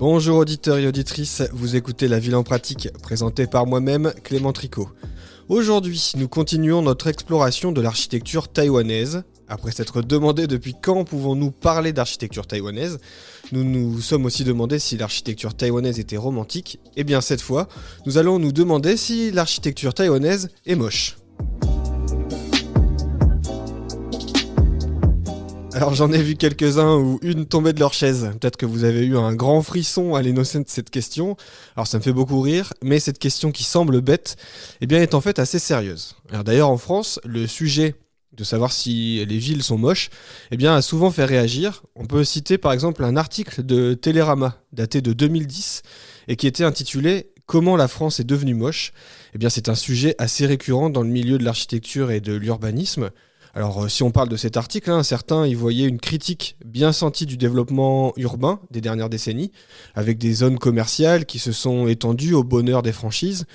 Bonjour auditeurs et auditrices, vous écoutez La Ville en pratique, présentée par moi-même, Clément Tricot. Aujourd'hui, nous continuons notre exploration de l'architecture taïwanaise. Après s'être demandé depuis quand pouvons-nous parler d'architecture taïwanaise, nous nous sommes aussi demandé si l'architecture taïwanaise était romantique. Et bien cette fois, nous allons nous demander si l'architecture taïwanaise est moche. Alors j'en ai vu quelques-uns où une tombait de leur chaise. Peut-être que vous avez eu un grand frisson à l'énoncé de cette question. Alors ça me fait beaucoup rire, mais cette question qui semble bête, est en fait assez sérieuse. Alors d'ailleurs en France, le sujet de savoir si les villes sont moches, a souvent fait réagir. On peut citer par exemple un article de Télérama, daté de 2010, et qui était intitulé « Comment la France est devenue moche ?» C'est un sujet assez récurrent dans le milieu de l'architecture et de l'urbanisme. Alors si on parle de cet article, certains y voyaient une critique bien sentie du développement urbain des dernières décennies, avec des zones commerciales qui se sont étendues au bonheur des franchises,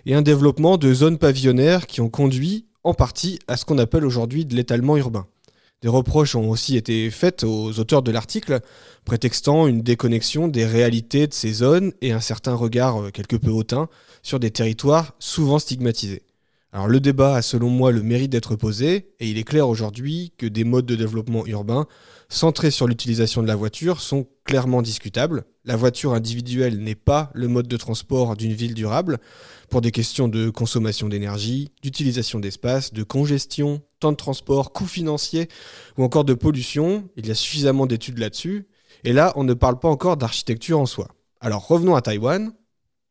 et un développement de zones pavillonnaires qui ont conduit en partie à ce qu'on appelle aujourd'hui de l'étalement urbain. Des reproches ont aussi été faits aux auteurs de l'article, prétextant une déconnexion des réalités de ces zones et un certain regard quelque peu hautain sur des territoires souvent stigmatisés. Alors le débat a selon moi le mérite d'être posé, et il est clair aujourd'hui que des modes de développement urbain centrés sur l'utilisation de la voiture sont clairement discutables. La voiture individuelle n'est pas le mode de transport d'une ville durable, pour des questions de consommation d'énergie, d'utilisation d'espace, de congestion, temps de transport, coûts financiers ou encore de pollution. Il y a suffisamment d'études là-dessus, et là on ne parle pas encore d'architecture en soi. Alors revenons à Taïwan.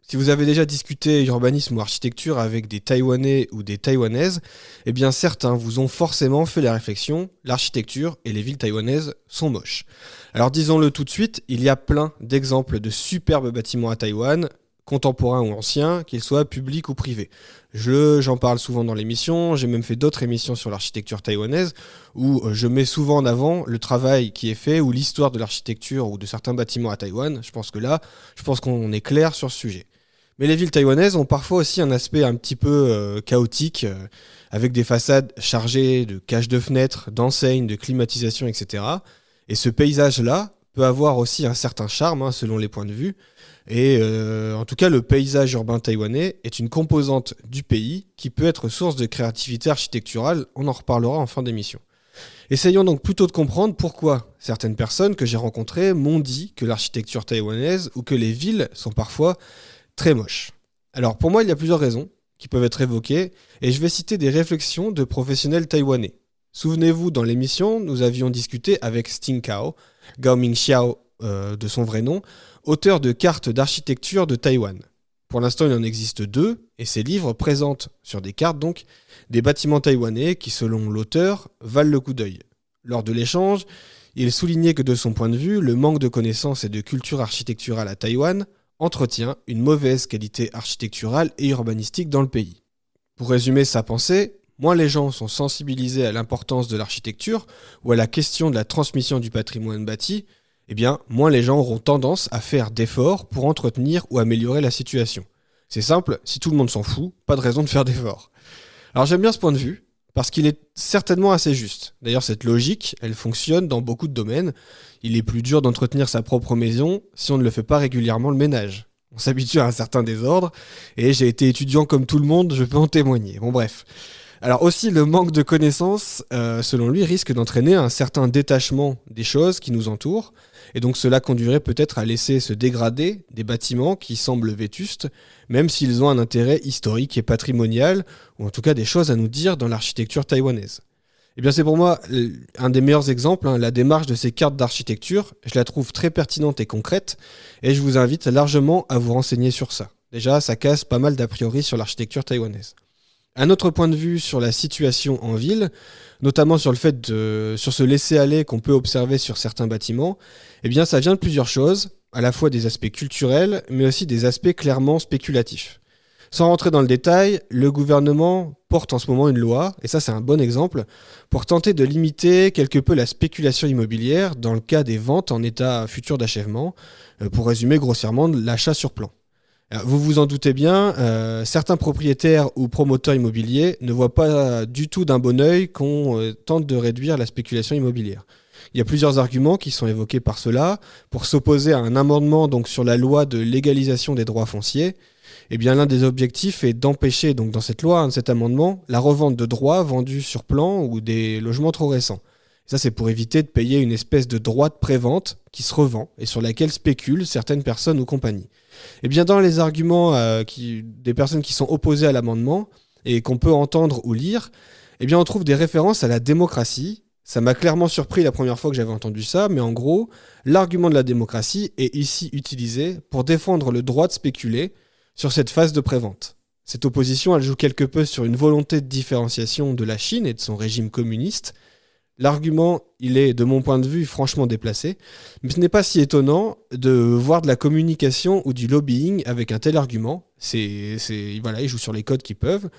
Si vous avez déjà discuté urbanisme ou architecture avec des Taïwanais ou des Taïwanaises, certains vous ont forcément fait la réflexion, l'architecture et les villes taïwanaises sont moches. Alors disons-le tout de suite, il y a plein d'exemples de superbes bâtiments à Taïwan, contemporains ou anciens, qu'ils soient publics ou privés. J'en parle souvent dans l'émission, j'ai même fait d'autres émissions sur l'architecture taïwanaise, où je mets souvent en avant le travail qui est fait ou l'histoire de l'architecture ou de certains bâtiments à Taïwan. Je pense qu'on est clair sur ce sujet. Mais les villes taïwanaises ont parfois aussi un aspect un petit peu chaotique, avec des façades chargées de cages de fenêtres, d'enseignes, de climatisation, etc. Et ce paysage-là peut avoir aussi un certain charme, selon les points de vue. Et en tout cas, le paysage urbain taïwanais est une composante du pays qui peut être source de créativité architecturale. On en reparlera en fin d'émission. Essayons donc plutôt de comprendre pourquoi certaines personnes que j'ai rencontrées m'ont dit que l'architecture taïwanaise ou que les villes sont parfois très moches. Alors pour moi, il y a plusieurs raisons qui peuvent être évoquées et je vais citer des réflexions de professionnels taïwanais. Souvenez-vous, dans l'émission, nous avions discuté avec Sting Cao, Gao Mingxiao de son vrai nom, auteur de cartes d'architecture de Taïwan. Pour l'instant, il en existe 2 et ces livres présentent sur des cartes donc des bâtiments taïwanais qui, selon l'auteur, valent le coup d'œil. Lors de l'échange, il soulignait que de son point de vue, le manque de connaissances et de culture architecturale à Taïwan entretient une mauvaise qualité architecturale et urbanistique dans le pays. Pour résumer sa pensée, moins les gens sont sensibilisés à l'importance de l'architecture ou à la question de la transmission du patrimoine bâti, moins les gens auront tendance à faire d'efforts pour entretenir ou améliorer la situation. C'est simple, si tout le monde s'en fout, pas de raison de faire d'efforts. Alors j'aime bien ce point de vue, parce qu'il est certainement assez juste. D'ailleurs, cette logique, elle fonctionne dans beaucoup de domaines. Il est plus dur d'entretenir sa propre maison si on ne le fait pas régulièrement le ménage. On s'habitue à un certain désordre, et j'ai été étudiant comme tout le monde, je peux en témoigner. Bon bref. Alors aussi, le manque de connaissances, selon lui, risque d'entraîner un certain détachement des choses qui nous entourent, et donc cela conduirait peut-être à laisser se dégrader des bâtiments qui semblent vétustes, même s'ils ont un intérêt historique et patrimonial, ou en tout cas des choses à nous dire dans l'architecture taïwanaise. C'est pour moi un des meilleurs exemples, la démarche de ces cartes d'architecture. Je la trouve très pertinente et concrète, et je vous invite largement à vous renseigner sur ça. Déjà, ça casse pas mal d'a priori sur l'architecture taïwanaise. Un autre point de vue sur la situation en ville, notamment sur sur ce laisser-aller qu'on peut observer sur certains bâtiments, ça vient de plusieurs choses, à la fois des aspects culturels, mais aussi des aspects clairement spéculatifs. Sans rentrer dans le détail, le gouvernement porte en ce moment une loi, et ça c'est un bon exemple, pour tenter de limiter quelque peu la spéculation immobilière dans le cas des ventes en état futur d'achèvement, pour résumer grossièrement l'achat sur plan. Vous vous en doutez bien, certains propriétaires ou promoteurs immobiliers ne voient pas du tout d'un bon œil qu'on tente de réduire la spéculation immobilière. Il y a plusieurs arguments qui sont évoqués par cela. Pour s'opposer à un amendement donc, sur la loi de légalisation des droits fonciers, eh bien, l'un des objectifs est d'empêcher, donc, dans cette loi, cet amendement, la revente de droits vendus sur plan ou des logements trop récents. Ça, c'est pour éviter de payer une espèce de droit de prévente qui se revend et sur laquelle spéculent certaines personnes ou compagnies. Eh bien, dans les arguments des personnes qui sont opposées à l'amendement et qu'on peut entendre ou lire, eh bien, on trouve des références à la démocratie. Ça m'a clairement surpris la première fois que j'avais entendu ça, mais en gros, l'argument de la démocratie est ici utilisé pour défendre le droit de spéculer sur cette phase de prévente. Cette opposition, elle joue quelque peu sur une volonté de différenciation de la Chine et de son régime communiste. L'argument, il est, de mon point de vue, franchement déplacé, mais ce n'est pas si étonnant de voir de la communication ou du lobbying avec un tel argument. Voilà, ils jouent sur les codes qu'ils peuvent.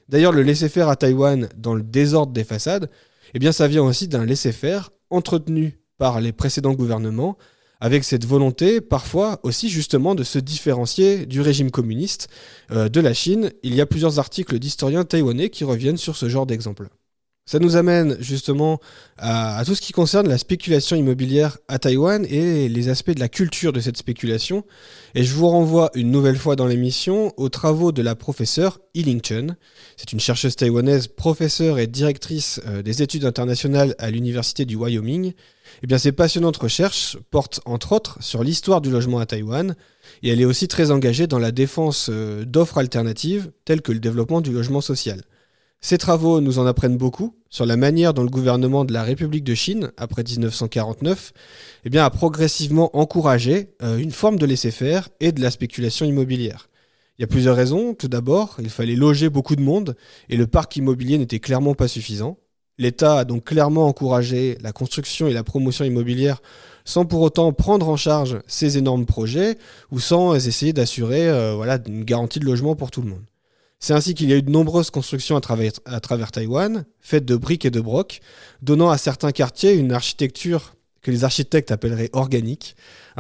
D'ailleurs, le laisser-faire à Taïwan dans le désordre des façades, eh bien, ça vient aussi d'un laisser-faire entretenu par les précédents gouvernements, avec cette volonté, parfois aussi justement, de se différencier du régime communiste de la Chine. Il y a plusieurs articles d'historiens taïwanais qui reviennent sur ce genre d'exemple. Ça nous amène justement à tout ce qui concerne la spéculation immobilière à Taïwan et les aspects de la culture de cette spéculation. Et je vous renvoie une nouvelle fois dans l'émission aux travaux de la professeure Yi-Ling Chen. C'est une chercheuse taïwanaise, professeure et directrice des études internationales à l'université du Wyoming. Eh bien, ses passionnantes recherches portent entre autres sur l'histoire du logement à Taïwan et elle est aussi très engagée dans la défense d'offres alternatives telles que le développement du logement social. Ces travaux nous en apprennent beaucoup sur la manière dont le gouvernement de la République de Chine, après 1949, eh bien, a progressivement encouragé une forme de laisser-faire et de la spéculation immobilière. Il y a plusieurs raisons. Tout d'abord, il fallait loger beaucoup de monde et le parc immobilier n'était clairement pas suffisant. L'État a donc clairement encouragé la construction et la promotion immobilière sans pour autant prendre en charge ces énormes projets ou sans essayer d'assurer une garantie de logement pour tout le monde. C'est ainsi qu'il y a eu de nombreuses constructions à travers Taïwan, faites de briques et de brocs, donnant à certains quartiers une architecture que les architectes appelleraient organique,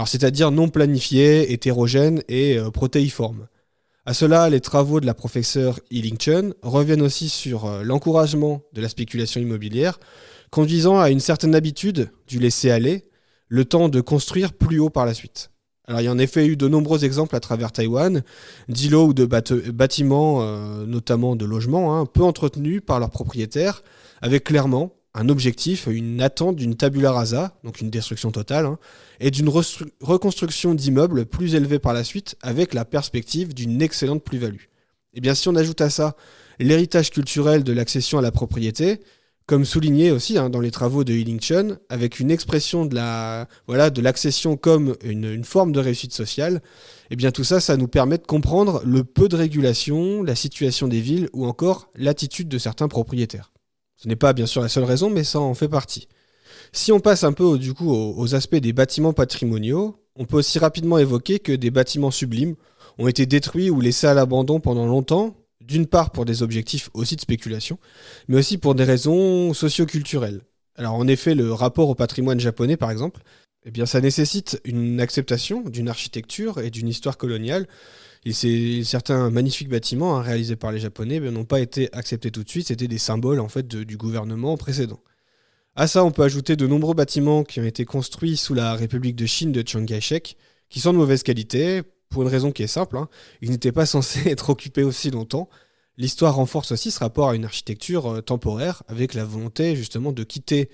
c'est-à-dire non planifiée, hétérogène et protéiforme. À cela, les travaux de la professeure Yi-Ling Chen reviennent aussi sur l'encouragement de la spéculation immobilière, conduisant à une certaine habitude du laisser-aller, le temps de construire plus haut par la suite. Alors, il y a en effet eu de nombreux exemples à travers Taïwan, d'îlots ou de bâtiments, notamment de logements, peu entretenus par leurs propriétaires, avec clairement un objectif, une attente d'une tabula rasa, donc une destruction totale, et d'une reconstruction d'immeubles plus élevés par la suite, avec la perspective d'une excellente plus-value. Et bien, si on ajoute à ça l'héritage culturel de l'accession à la propriété, comme souligné aussi dans les travaux de Yi-Ling Chen, avec une expression de l'accession comme une forme de réussite sociale, et bien tout ça, ça nous permet de comprendre le peu de régulation, la situation des villes ou encore l'attitude de certains propriétaires. Ce n'est pas bien sûr la seule raison, mais ça en fait partie. Si on passe un peu aux aspects des bâtiments patrimoniaux, on peut aussi rapidement évoquer que des bâtiments sublimes ont été détruits ou laissés à l'abandon pendant longtemps, d'une part pour des objectifs aussi de spéculation, mais aussi pour des raisons socio-culturelles. Alors en effet, le rapport au patrimoine japonais, par exemple, eh bien, ça nécessite une acceptation d'une architecture et d'une histoire coloniale. Certains magnifiques bâtiments réalisés par les Japonais n'ont pas été acceptés tout de suite, c'était des symboles en fait, du gouvernement précédent. À ça, on peut ajouter de nombreux bâtiments qui ont été construits sous la République de Chine de Chiang Kai-shek, qui sont de mauvaise qualité, pour une raison qui est simple, ils n'étaient pas censés être occupés aussi longtemps. L'histoire renforce aussi ce rapport à une architecture temporaire, avec la volonté justement de quitter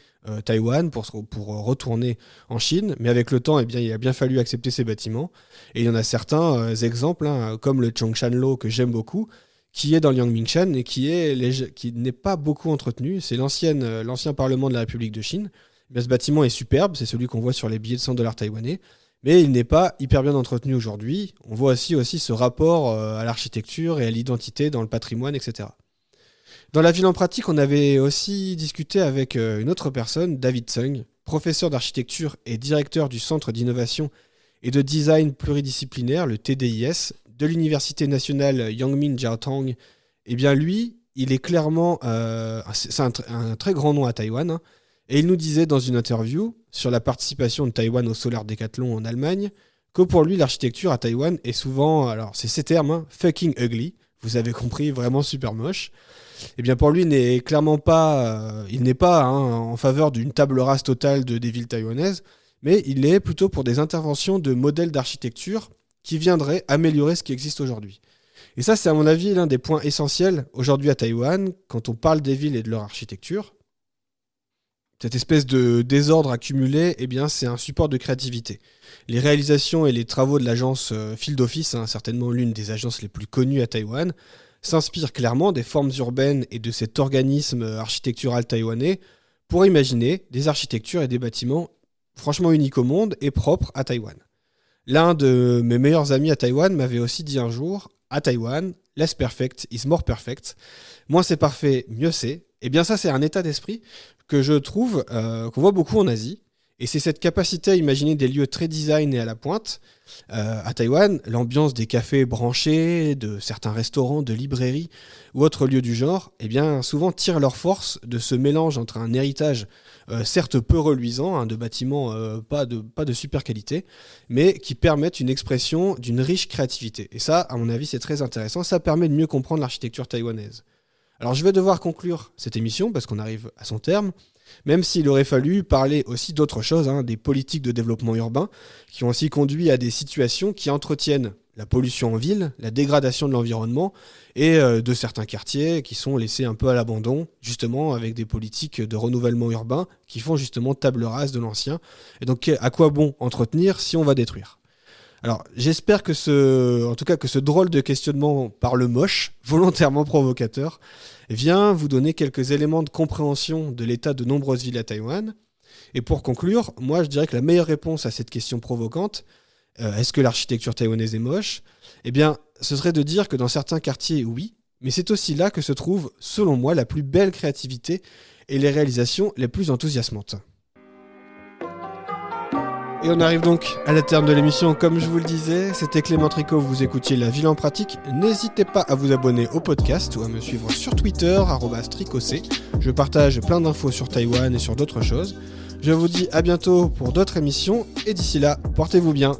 Taïwan pour retourner en Chine, mais avec le temps, eh bien, il a bien fallu accepter ces bâtiments. Et il y en a certains exemples, comme le Chongshan-lo que j'aime beaucoup, qui est dans Liangmingshan et qui n'est pas beaucoup entretenu. C'est l'ancien parlement de la République de Chine. Eh bien, ce bâtiment est superbe, c'est celui qu'on voit sur les billets de $100 taïwanais. Mais il n'est pas hyper bien entretenu aujourd'hui. On voit aussi ce rapport à l'architecture et à l'identité dans le patrimoine, etc. Dans la ville en pratique, on avait aussi discuté avec une autre personne, David Tseng, professeur d'architecture et directeur du Centre d'innovation et de design pluridisciplinaire, le TDIS, de l'Université nationale Yangmin Jiaotong. Eh bien lui, il est clairement c'est un très grand nom à Taïwan, et il nous disait dans une interview sur la participation de Taïwan au Solar Decathlon en Allemagne que pour lui, l'architecture à Taïwan est souvent, alors c'est ces termes, fucking ugly. vous avez compris, vraiment super moche. Eh bien pour lui, il n'est pas en faveur d'une table rase totale des villes taïwanaises, mais il est plutôt pour des interventions de modèles d'architecture qui viendraient améliorer ce qui existe aujourd'hui. Et ça, c'est à mon avis l'un des points essentiels aujourd'hui à Taïwan, quand on parle des villes et de leur architecture. Cette espèce de désordre accumulé, eh bien, c'est un support de créativité. Les réalisations et les travaux de l'agence Field Office, certainement l'une des agences les plus connues à Taïwan, s'inspirent clairement des formes urbaines et de cet organisme architectural taïwanais pour imaginer des architectures et des bâtiments franchement uniques au monde et propres à Taïwan. L'un de mes meilleurs amis à Taïwan m'avait aussi dit un jour, à Taïwan, less perfect is more perfect. Moins c'est parfait, mieux c'est. Et bien ça, c'est un état d'esprit que je trouve qu'on voit beaucoup en Asie. Et c'est cette capacité à imaginer des lieux très design et à la pointe. À Taïwan, l'ambiance des cafés branchés, de certains restaurants, de librairies ou autres lieux du genre, eh bien, souvent tirent leur force de ce mélange entre un héritage certes peu reluisant, de bâtiments pas de super qualité, mais qui permettent une expression d'une riche créativité. Et ça, à mon avis, c'est très intéressant. Ça permet de mieux comprendre l'architecture taïwanaise. Alors je vais devoir conclure cette émission parce qu'on arrive à son terme, même s'il aurait fallu parler aussi d'autres choses, des politiques de développement urbain, qui ont aussi conduit à des situations qui entretiennent la pollution en ville, la dégradation de l'environnement et de certains quartiers qui sont laissés un peu à l'abandon, justement avec des politiques de renouvellement urbain qui font justement table rase de l'ancien. Et donc à quoi bon entretenir si on va détruire ? Alors, j'espère que ce drôle de questionnement par le moche, volontairement provocateur, vient vous donner quelques éléments de compréhension de l'état de nombreuses villes à Taïwan. Et pour conclure, moi je dirais que la meilleure réponse à cette question provocante, est-ce que l'architecture taïwanaise est moche ? Eh bien, ce serait de dire que dans certains quartiers, oui, mais c'est aussi là que se trouve, selon moi, la plus belle créativité et les réalisations les plus enthousiasmantes. Et on arrive donc à la terme de l'émission, comme je vous le disais, c'était Clément Tricot, vous écoutiez La Ville en Pratique. N'hésitez pas à vous abonner au podcast ou à me suivre sur Twitter, @tricoc. Je partage plein d'infos sur Taïwan et sur d'autres choses. Je vous dis à bientôt pour d'autres émissions, et d'ici là, portez-vous bien.